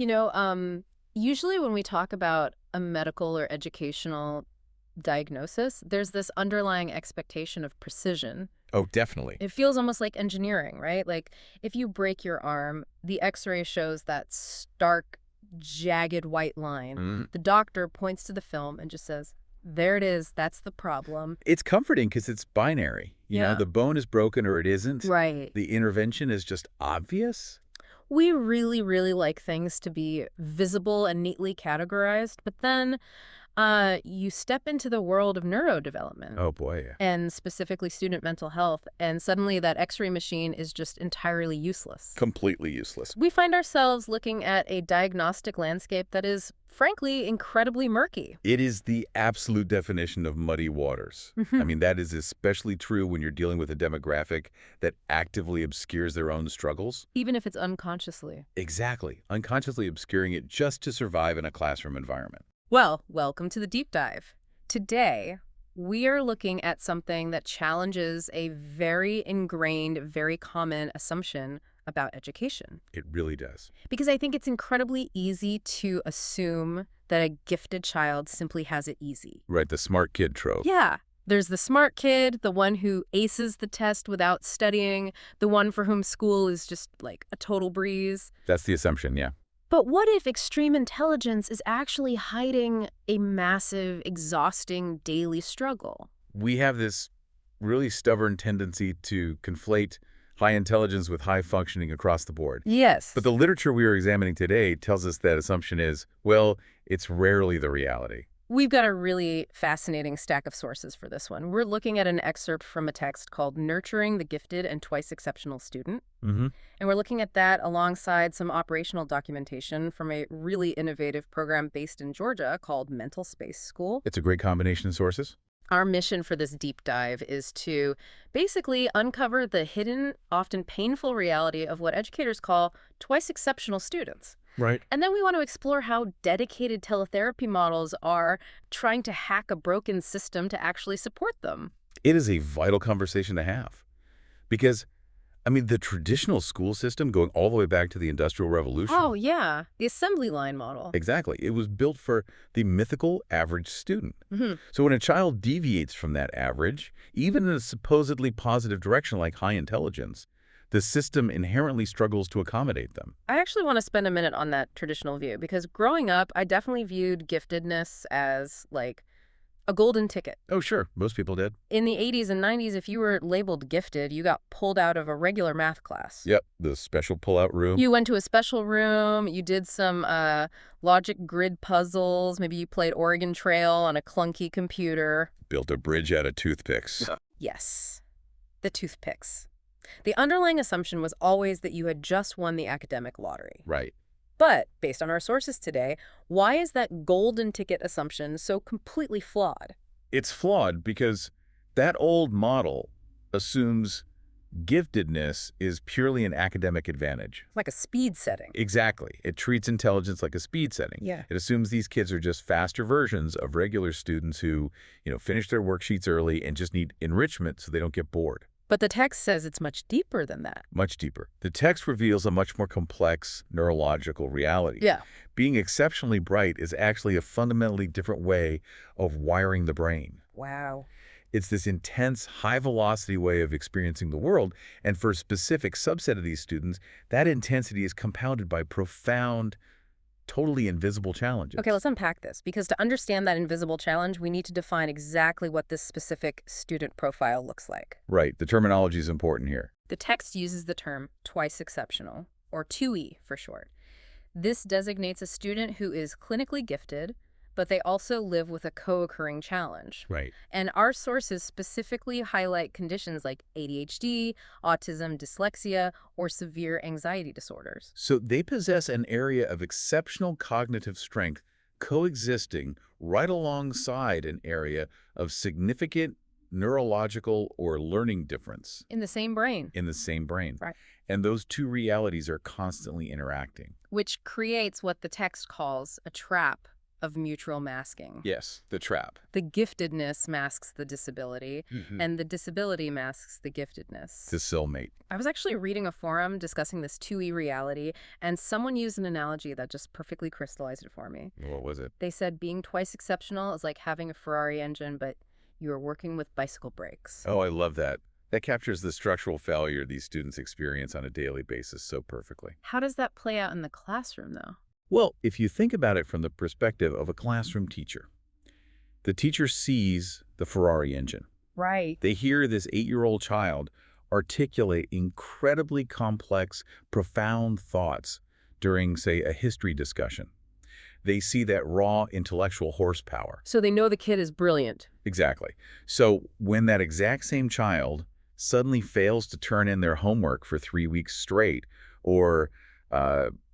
You know, usually when we talk about a medical or educational diagnosis, there's this underlying expectation of precision. Oh, definitely. It feels almost like engineering, right? Like if you break your arm, the x-ray shows that stark, jagged white line. Mm. The doctor points to the film and just says, there it is, that's the problem. It's comforting because it's binary. Yeah. The bone is broken or it isn't. Right. The intervention is just obvious. We really, really like things to be visible and neatly categorized, but then you step into the world of neurodevelopment Oh, boy. Yeah. and specifically student mental health, and suddenly that x-ray machine is just entirely useless. Completely useless. We find ourselves looking at a diagnostic landscape that is, frankly, incredibly murky. It is the absolute definition of muddy waters. I mean, that is especially true when you're dealing with a demographic that actively obscures their own struggles. Even if it's unconsciously. Exactly. Unconsciously obscuring it just to survive in a classroom environment. Well, welcome to the deep dive. Today, we are looking at something that challenges a very ingrained, very common assumption about education. It really does. Because I think it's incredibly easy to assume that a gifted child simply has it easy. Right, the smart kid trope. Yeah. There's the smart kid, the one who aces the test without studying, the one for whom school is just like a total breeze. That's the assumption, yeah. But what if extreme intelligence is actually hiding a massive, exhausting daily struggle? We have this really stubborn tendency to conflate high intelligence with high functioning across the board. Yes. But the literature we are examining today tells us that assumption is, well, it's rarely the reality. We've got a really fascinating stack of sources for this one. We're looking at an excerpt from a text called Nurturing the Gifted and Twice Exceptional Student. Mm-hmm. And we're looking at that alongside some operational documentation from a really innovative program based in Georgia called MentalSpace School. It's a great combination of sources. Our mission for this deep dive is to basically uncover the hidden, often painful reality of what educators call twice exceptional students. Right. And then we want to explore how dedicated teletherapy models are trying to hack a broken system to actually support them. It is a vital conversation to have. Because, I mean, the traditional school system going all the way back to the Industrial Revolution. Oh, yeah. The assembly line model. Exactly. It was built for the mythical average student. Mm-hmm. So when a child deviates from that average, even in a supposedly positive direction like high intelligence, the system inherently struggles to accommodate them. I actually want to spend a minute on that traditional view because growing up, I definitely viewed giftedness as like a golden ticket. Oh, sure. Most people did. In the 80s and 90s, if you were labeled gifted, you got pulled out of a regular math class. Yep. The special pull-out room. You went to a special room, you did some logic grid puzzles, maybe you played Oregon Trail on a clunky computer. Built a bridge out of toothpicks. Yes, the toothpicks. The underlying assumption was always that you had just won the academic lottery. Right. But, based on our sources today, why is that golden ticket assumption so completely flawed? It's flawed because that old model assumes giftedness is purely an academic advantage. Like a speed setting. Exactly. It treats intelligence like a speed setting. Yeah. It assumes these kids are just faster versions of regular students who, finish their worksheets early and just need enrichment so they don't get bored. But the text says it's much deeper than that. Much deeper. The text reveals a much more complex neurological reality. Yeah. Being exceptionally bright is actually a fundamentally different way of wiring the brain. Wow. It's this intense, high-velocity way of experiencing the world, and for a specific subset of these students, that intensity is compounded by profound, totally invisible challenges. Okay, let's unpack this, because to understand that invisible challenge, we need to define exactly what this specific student profile looks like. Right. The terminology is important here. The text uses the term twice exceptional, or 2E for short. This designates a student who is clinically gifted, but they also live with a co-occurring challenge. Right. And our sources specifically highlight conditions like ADHD, autism, dyslexia, or severe anxiety disorders. So they possess an area of exceptional cognitive strength coexisting right alongside an area of significant neurological or learning difference In the same brain. in the same brain. Right. And those two realities are constantly interacting. Which creates what the text calls a trap of mutual masking. Yes, the trap. The giftedness masks the disability, and the disability masks the giftedness. The cellmate. I was actually reading a forum discussing this 2E reality, and someone used an analogy that just perfectly crystallized it for me. What was it? They said being twice exceptional is like having a Ferrari engine, but you are working with bicycle brakes. Oh, I love that. That captures the structural failure these students experience on a daily basis so perfectly. How does that play out in the classroom, though? Well, if you think about it from the perspective of a classroom teacher, the teacher sees the Ferrari engine. Right. They hear this 8-year-old child articulate incredibly complex, profound thoughts during, say, a history discussion. They see that raw intellectual horsepower. So they know the kid is brilliant. Exactly. So when that exact same child suddenly fails to turn in their homework for 3 weeks straight, or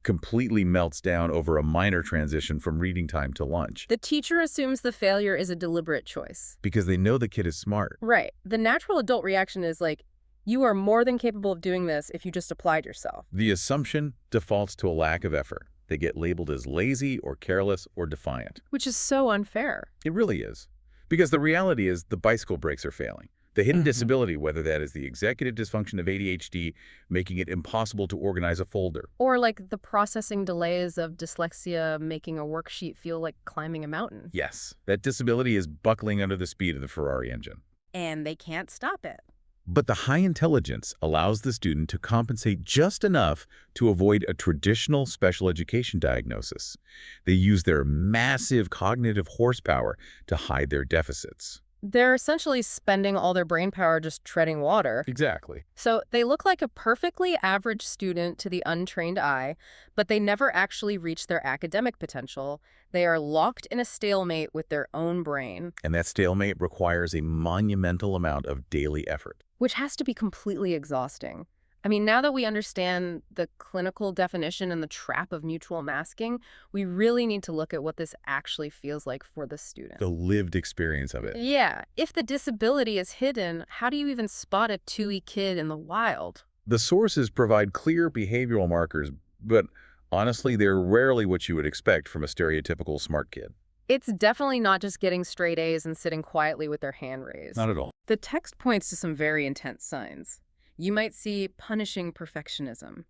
completely melts down over a minor transition from reading time to lunch. The teacher assumes the failure is a deliberate choice. Because they know the kid is smart. Right. The natural adult reaction is like, you are more than capable of doing this if you just applied yourself. The assumption defaults to a lack of effort. They get labeled as lazy or careless or defiant. Which is so unfair. It really is. Because the reality is the bicycle brakes are failing. The hidden disability, whether that is the executive dysfunction of ADHD, making it impossible to organize a folder. Or like the processing delays of dyslexia making a worksheet feel like climbing a mountain. Yes, that disability is buckling under the speed of the Ferrari engine. And they can't stop it. But the high intelligence allows the student to compensate just enough to avoid a traditional special education diagnosis. They use their massive cognitive horsepower to hide their deficits. They're essentially spending all their brain power just treading water. Exactly. So they look like a perfectly average student to the untrained eye, but they never actually reach their academic potential. They are locked in a stalemate with their own brain. And that stalemate requires a monumental amount of daily effort. Which has to be completely exhausting. I mean, now that we understand the clinical definition and the trap of mutual masking, we really need to look at what this actually feels like for the student. The lived experience of it. Yeah. If the disability is hidden, how do you even spot a 2E kid in the wild? The sources provide clear behavioral markers, but honestly, they're rarely what you would expect from a stereotypical smart kid. It's definitely not just getting straight A's and sitting quietly with their hand raised. Not at all. The text points to some very intense signs. You might see punishing perfectionism,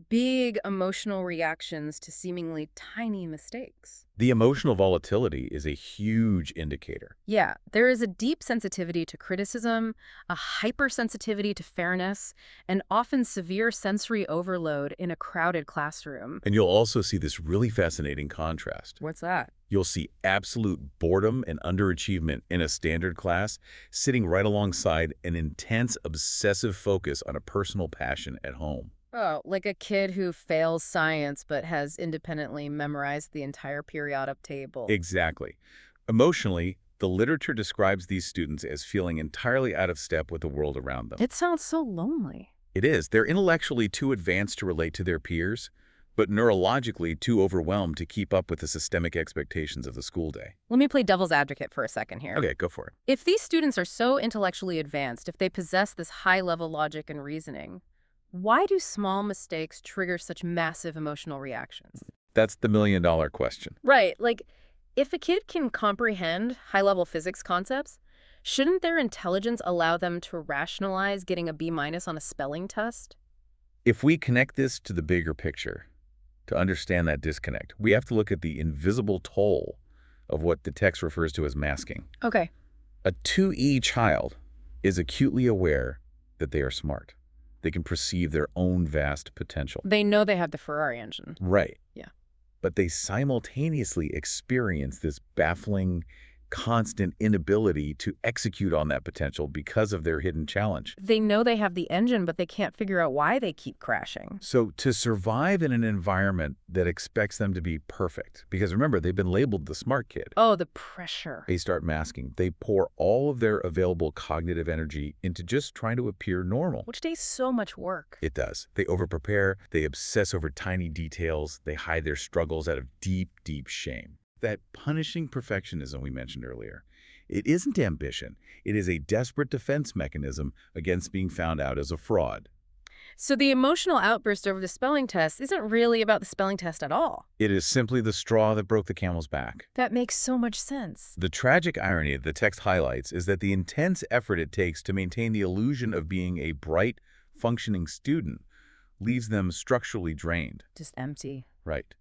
big emotional reactions to seemingly tiny mistakes. The emotional volatility is a huge indicator. Yeah, there is a deep sensitivity to criticism, a hypersensitivity to fairness, and often severe sensory overload in a crowded classroom. And you'll also see this really fascinating contrast. What's that? You'll see absolute boredom and underachievement in a standard class, sitting right alongside an intense, obsessive focus on a personal passion at home. Oh, like a kid who fails science but has independently memorized the entire periodic table. Exactly. Emotionally, the literature describes these students as feeling entirely out of step with the world around them. It sounds so lonely. It is. They're intellectually too advanced to relate to their peers, but neurologically too overwhelmed to keep up with the systemic expectations of the school day. Let me play devil's advocate for a second here. Okay, go for it. If these students are so intellectually advanced, if they possess this high-level logic and reasoning, why do small mistakes trigger such massive emotional reactions? That's the million-dollar question. Right. Like, if a kid can comprehend high-level physics concepts, shouldn't their intelligence allow them to rationalize getting a B- on a spelling test? If we connect this to the bigger picture, to understand that disconnect, we have to look at the invisible toll of what the text refers to as masking. Okay. A 2E child is acutely aware that they are smart. They can perceive their own vast potential. They know they have the Ferrari engine. Right. Yeah. But they simultaneously experience this baffling, constant inability to execute on that potential because of their hidden challenge. They know they have the engine, but they can't figure out why they keep crashing. So to survive in an environment that expects them to be perfect, because remember, they've been labeled the smart kid. Oh, the pressure. They start masking. They pour all of their available cognitive energy into just trying to appear normal. Which takes so much work. It does. They overprepare. They obsess over tiny details. They hide their struggles out of deep, deep shame. That punishing perfectionism we mentioned earlier, it isn't ambition. It is a desperate defense mechanism against being found out as a fraud. So the emotional outburst over the spelling test isn't really about the spelling test at all. It is simply the straw that broke the camel's back. That makes so much sense. The tragic irony the text highlights is that the intense effort it takes to maintain the illusion of being a bright, functioning student leaves them structurally drained. Just empty. Right.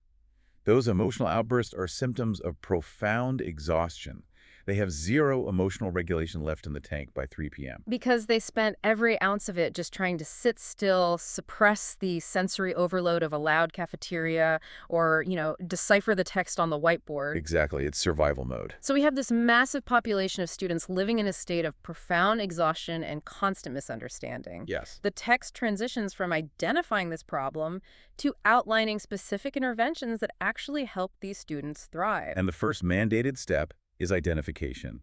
Those emotional outbursts are symptoms of profound exhaustion. They have zero emotional regulation left in the tank by 3 p.m. Because they spent every ounce of it just trying to sit still, suppress the sensory overload of a loud cafeteria, or, decipher the text on the whiteboard. Exactly. It's survival mode. So we have this massive population of students living in a state of profound exhaustion and constant misunderstanding. Yes. The text transitions from identifying this problem to outlining specific interventions that actually help these students thrive. And the first mandated step is identification.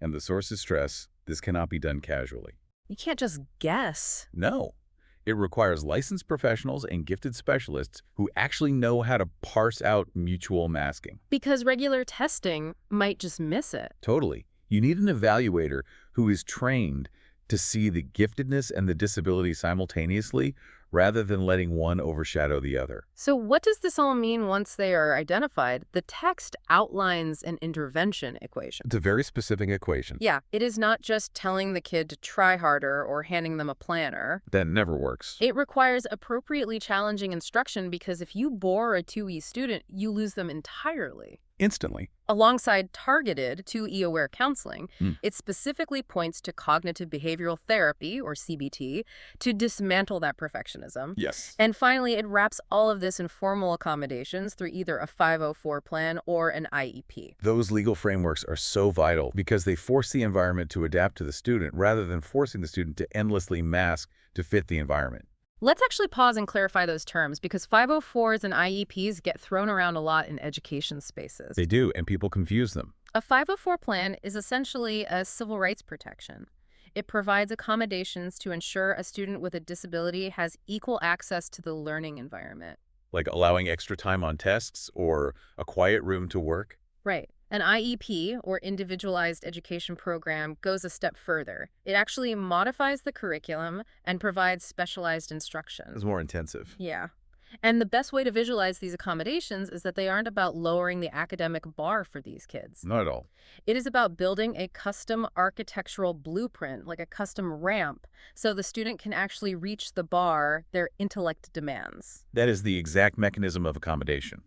And the sources stress this cannot be done casually. You can't just guess. No. It requires licensed professionals and gifted specialists who actually know how to parse out mutual masking. Because regular testing might just miss it. Totally. You need an evaluator who is trained to see the giftedness and the disability simultaneously rather than letting one overshadow the other. So what does this all mean once they are identified? The text outlines an intervention equation. It's a very specific equation. Yeah, it is not just telling the kid to try harder or handing them a planner. That never works. It requires appropriately challenging instruction because if you bore a 2E student, you lose them entirely. Instantly. Alongside targeted 2E-aware counseling, it specifically points to cognitive behavioral therapy, or CBT, to dismantle that perfectionism. Yes. And finally, it wraps all of this in formal accommodations through either a 504 plan or an IEP. Those legal frameworks are so vital because they force the environment to adapt to the student rather than forcing the student to endlessly mask to fit the environment. Let's actually pause and clarify those terms because 504s and IEPs get thrown around a lot in education spaces. They do, and people confuse them. A 504 plan is essentially a civil rights protection. It provides accommodations to ensure a student with a disability has equal access to the learning environment. Like allowing extra time on tests or a quiet room to work. Right. An IEP, or Individualized Education Program, goes a step further. It actually modifies the curriculum and provides specialized instruction. It's more intensive. Yeah. And the best way to visualize these accommodations is that they aren't about lowering the academic bar for these kids. Not at all. It is about building a custom architectural blueprint, like a custom ramp, so the student can actually reach the bar their intellect demands. That is the exact mechanism of accommodation.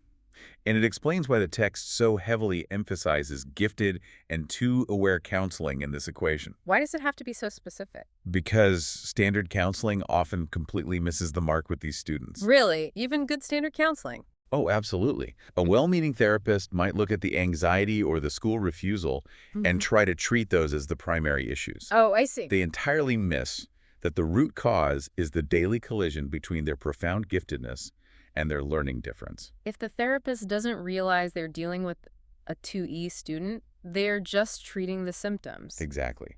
And it explains why the text so heavily emphasizes gifted and 2-aware counseling in this equation. Why does it have to be so specific? Because standard counseling often completely misses the mark with these students. Really? Even good standard counseling? Oh, absolutely. A well-meaning therapist might look at the anxiety or the school refusal and try to treat those as the primary issues. Oh, I see. They entirely miss that the root cause is the daily collision between their profound giftedness and their learning difference. If the therapist doesn't realize they're dealing with a 2E student, they're just treating the symptoms. Exactly.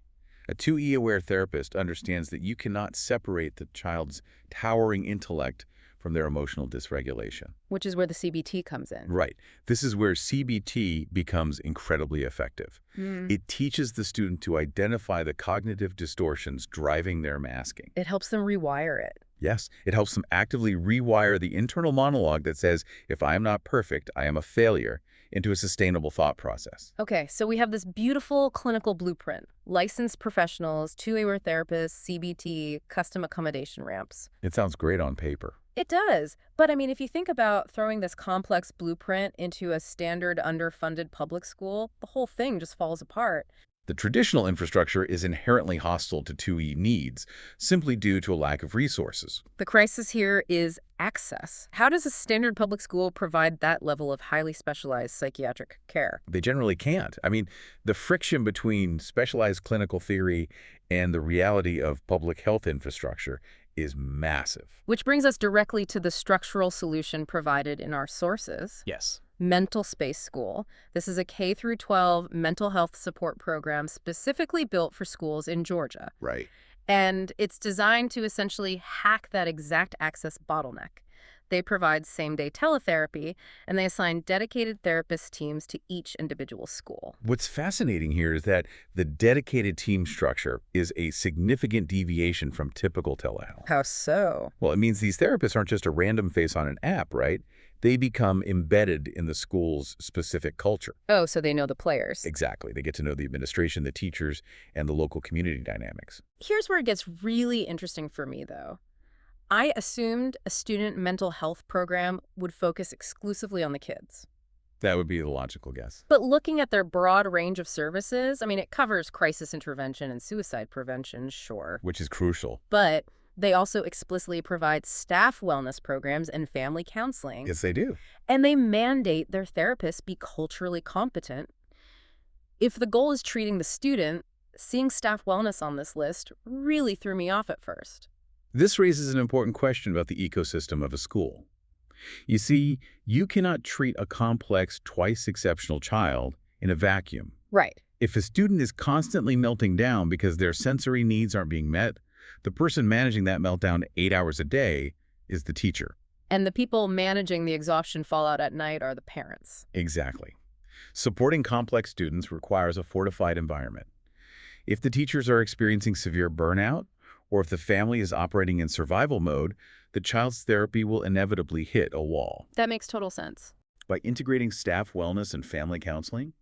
A 2E-aware therapist understands that you cannot separate the child's towering intellect from their emotional dysregulation. Which is where the CBT comes in. Right. This is where CBT becomes incredibly effective. It teaches the student to identify the cognitive distortions driving their masking. It helps them rewire it. Yes, it helps them actively rewire the internal monologue that says, if I am not perfect, I am a failure, into a sustainable thought process. Okay, so we have this beautiful clinical blueprint. Licensed professionals, 2A therapists, CBT, custom accommodation ramps. It sounds great on paper. It does. But I mean, if you think about throwing this complex blueprint into a standard underfunded public school, the whole thing just falls apart. The traditional infrastructure is inherently hostile to 2E needs, simply due to a lack of resources. The crisis here is access. How does a standard public school provide that level of highly specialized psychiatric care? They generally can't. I mean, the friction between specialized clinical theory and the reality of public health infrastructure is massive. Which brings us directly to the structural solution provided in our sources. Yes. MentalSpace School. This is a K-12 mental health support program specifically built for schools in Georgia. Right. And it's designed to essentially hack that exact access bottleneck. They provide same-day teletherapy, and they assign dedicated therapist teams to each individual school. What's fascinating here is that the dedicated team structure is a significant deviation from typical telehealth. How so? Well, it means these therapists aren't just a random face on an app, right? They become embedded in the school's specific culture. Oh, so they know the players. Exactly. They get to know the administration, the teachers, and the local community dynamics. Here's where it gets really interesting for me, though. I assumed a student mental health program would focus exclusively on the kids. That would be the logical guess. But looking at their broad range of services, I mean, it covers crisis intervention and suicide prevention, sure. Which is crucial. But they also explicitly provide staff wellness programs and family counseling. Yes, they do. And they mandate their therapists be culturally competent. If the goal is treating the student, seeing staff wellness on this list really threw me off at first. This raises an important question about the ecosystem of a school. You see, you cannot treat a complex, twice exceptional child in a vacuum. Right. If a student is constantly melting down because their sensory needs aren't being met, the person managing that meltdown 8 hours a day is the teacher. And the people managing the exhaustion fallout at night are the parents. Exactly. Supporting complex students requires a fortified environment. If the teachers are experiencing severe burnout, or if the family is operating in survival mode, the child's therapy will inevitably hit a wall. That makes total sense. By integrating staff wellness and family counseling,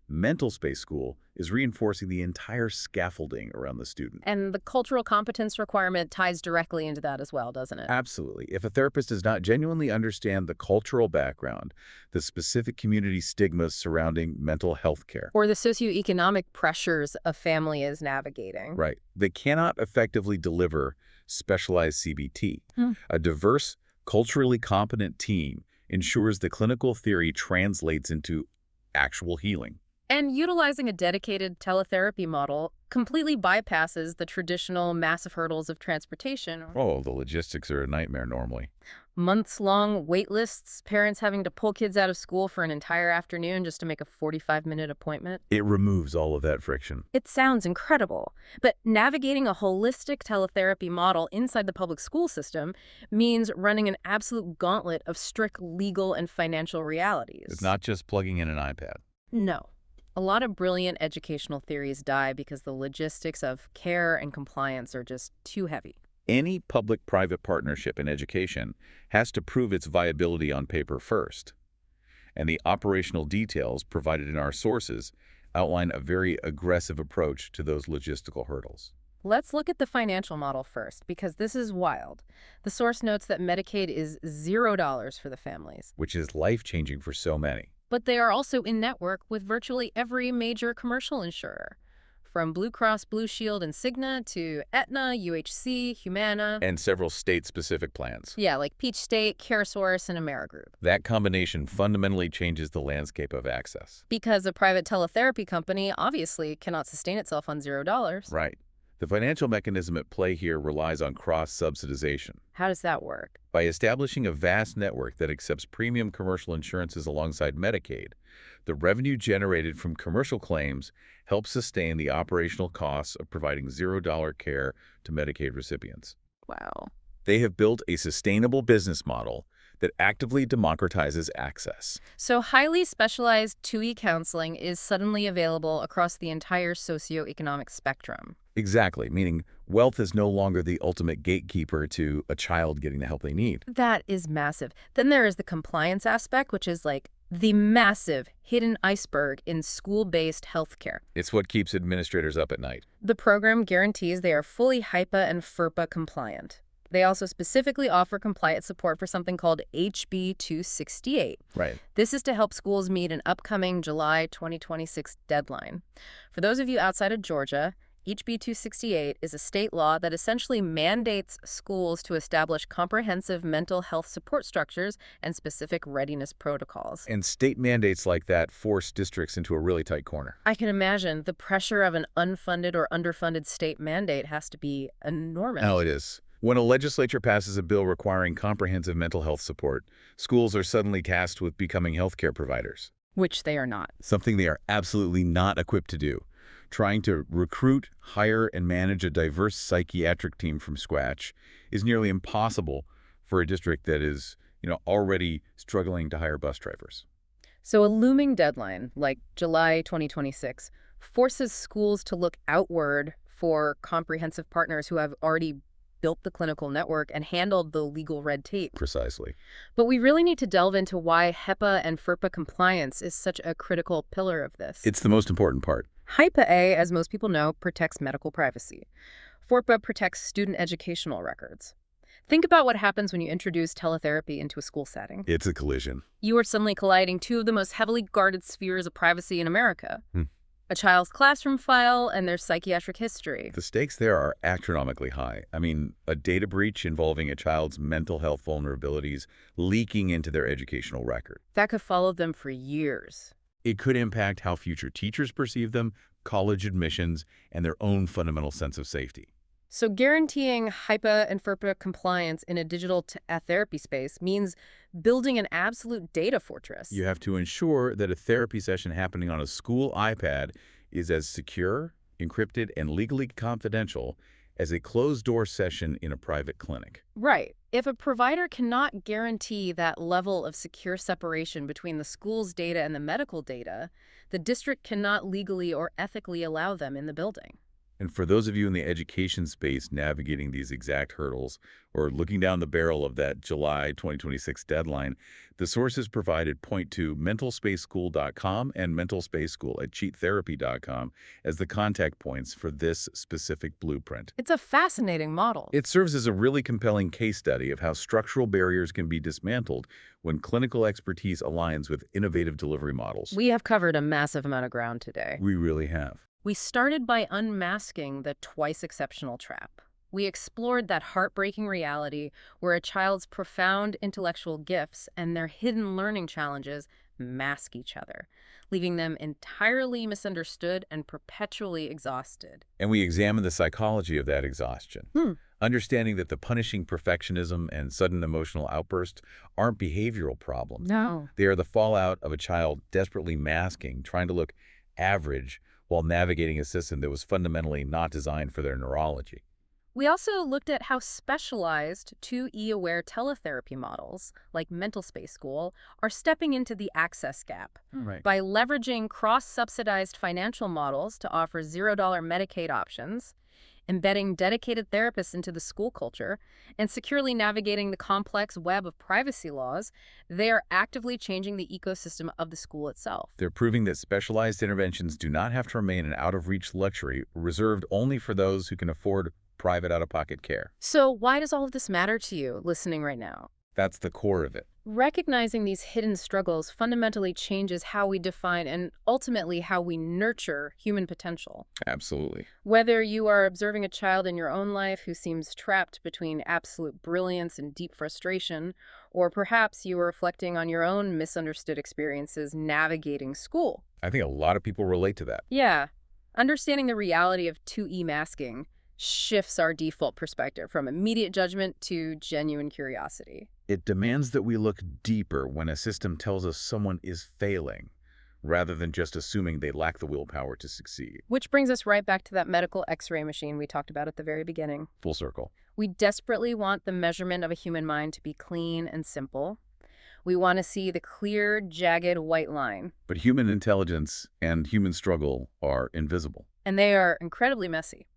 MentalSpace School is reinforcing the entire scaffolding around the student. And the cultural competence requirement ties directly into that as well, doesn't it? Absolutely. If a therapist does not genuinely understand the cultural background, the specific community stigmas surrounding mental health care, Or the socioeconomic pressures a family is navigating. right, they cannot effectively deliver specialized CBT. A diverse, culturally competent team ensures the clinical theory translates into actual healing. And utilizing a dedicated teletherapy model completely bypasses the traditional massive hurdles of transportation. Oh, the logistics are a nightmare normally. Months-long wait lists, parents having to pull kids out of school for an entire afternoon just to make a 45-minute appointment. It removes all of that friction. It sounds incredible, but navigating a holistic teletherapy model inside the public school system means running an absolute gauntlet of strict legal and financial realities. It's not just plugging in an iPad. No. A lot of brilliant educational theories die because the logistics of care and compliance are just too heavy. Any public-private partnership in education has to prove its viability on paper first. And the operational details provided in our sources outline a very aggressive approach to those logistical hurdles. Let's look at the financial model first, because this is wild. The source notes that Medicaid is $0 for the families. Which is life-changing for so many. But they are also in-network with virtually every major commercial insurer, from Blue Cross Blue Shield and Cigna to Aetna, UHC, Humana. And several state-specific plans. Yeah, like Peach State, CareSource, and AmeriGroup. That combination fundamentally changes the landscape of access. Because a private teletherapy company obviously cannot sustain itself on $0. Right. The financial mechanism at play here relies on cross-subsidization. How does that work? By establishing a vast network that accepts premium commercial insurances alongside Medicaid, the revenue generated from commercial claims helps sustain the operational costs of providing $0 care to Medicaid recipients. Wow. They have built a sustainable business model that actively democratizes access. So highly specialized 2E counseling is suddenly available across the entire socioeconomic spectrum. Exactly, meaning wealth is no longer the ultimate gatekeeper to a child getting the help they need. That is massive. Then there is the compliance aspect, which is like the massive hidden iceberg in school-based healthcare. It's what keeps administrators up at night. The program guarantees they are fully HIPAA and FERPA compliant. They also specifically offer compliance support for something called HB 268. Right. This is to help schools meet an upcoming July 2026 deadline. For those of you outside of Georgia, HB 268 is a state law that essentially mandates schools to establish comprehensive mental health support structures and specific readiness protocols. And state mandates like that force districts into a really tight corner. I can imagine the pressure of an unfunded or underfunded state mandate has to be enormous. Oh, it is. When a legislature passes a bill requiring comprehensive mental health support, schools are suddenly tasked with becoming healthcare providers. Which they are not. Something they are absolutely not equipped to do. Trying to recruit, hire, and manage a diverse psychiatric team from scratch is nearly impossible for a district that is, already struggling to hire bus drivers. So a looming deadline, like July 2026, forces schools to look outward for comprehensive partners who have already built the clinical network and handled the legal red tape. Precisely. But we really need to delve into why HEPA and FERPA compliance is such a critical pillar of this. It's the most important part. HIPAA, as most people know, protects medical privacy. FERPA protects student educational records. Think about what happens when you introduce teletherapy into a school setting. It's a collision. You are suddenly colliding two of the most heavily guarded spheres of privacy in America. Hmm. A child's classroom file and their psychiatric history. The stakes there are astronomically high. I mean, a data breach involving a child's mental health vulnerabilities leaking into their educational record. That could follow them for years. It could impact how future teachers perceive them, college admissions, and their own fundamental sense of safety. So guaranteeing HIPAA and FERPA compliance in a digital therapy space means building an absolute data fortress. You have to ensure that a therapy session happening on a school iPad is as secure, encrypted, and legally confidential as a closed-door session in a private clinic. Right. If a provider cannot guarantee that level of secure separation between the school's data and the medical data, the district cannot legally or ethically allow them in the building. And for those of you in the education space navigating these exact hurdles or looking down the barrel of that July 2026 deadline, the sources provided point to mentalspaceschool.com and mentalspaceschool@cheattherapy.com as the contact points for this specific blueprint. It's a fascinating model. It serves as a really compelling case study of how structural barriers can be dismantled when clinical expertise aligns with innovative delivery models. We have covered a massive amount of ground today. We really have. We started by unmasking the twice exceptional trap. We explored that heartbreaking reality where a child's profound intellectual gifts and their hidden learning challenges mask each other, leaving them entirely misunderstood and perpetually exhausted. And we examined the psychology of that exhaustion, understanding that the punishing perfectionism and sudden emotional outbursts aren't behavioral problems. No. They are the fallout of a child desperately masking, trying to look average while navigating a system that was fundamentally not designed for their neurology. We also looked at how specialized 2E-aware teletherapy models, like MentalSpace School, are stepping into the access gap. Right. By leveraging cross-subsidized financial models to offer $0 Medicaid options, embedding dedicated therapists into the school culture, and securely navigating the complex web of privacy laws, they are actively changing the ecosystem of the school itself. They're proving that specialized interventions do not have to remain an out-of-reach luxury reserved only for those who can afford private out-of-pocket care. So why does all of this matter to you listening right now? That's the core of it. Recognizing these hidden struggles fundamentally changes how we define and ultimately how we nurture human potential. Absolutely. Whether you are observing a child in your own life who seems trapped between absolute brilliance and deep frustration, or perhaps you are reflecting on your own misunderstood experiences navigating school. I think a lot of people relate to that. Yeah. Understanding the reality of 2E masking shifts our default perspective from immediate judgment to genuine curiosity. It demands that we look deeper when a system tells us someone is failing, rather than just assuming they lack the willpower to succeed. Which brings us right back to that medical X-ray machine we talked about at the very beginning. Full circle. We desperately want the measurement of a human mind to be clean and simple. We want to see the clear, jagged white line. But human intelligence and human struggle are invisible. And they are incredibly messy.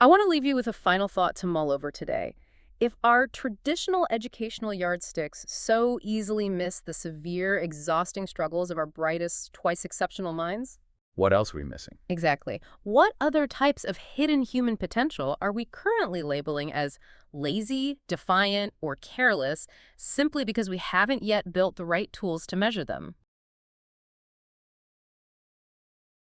I want to leave you with a final thought to mull over today. If our traditional educational yardsticks so easily miss the severe, exhausting struggles of our brightest, twice exceptional minds, What else are we missing? exactly, what other types of hidden human potential are we currently labeling as lazy, defiant, or careless simply because we haven't yet built the right tools to measure them?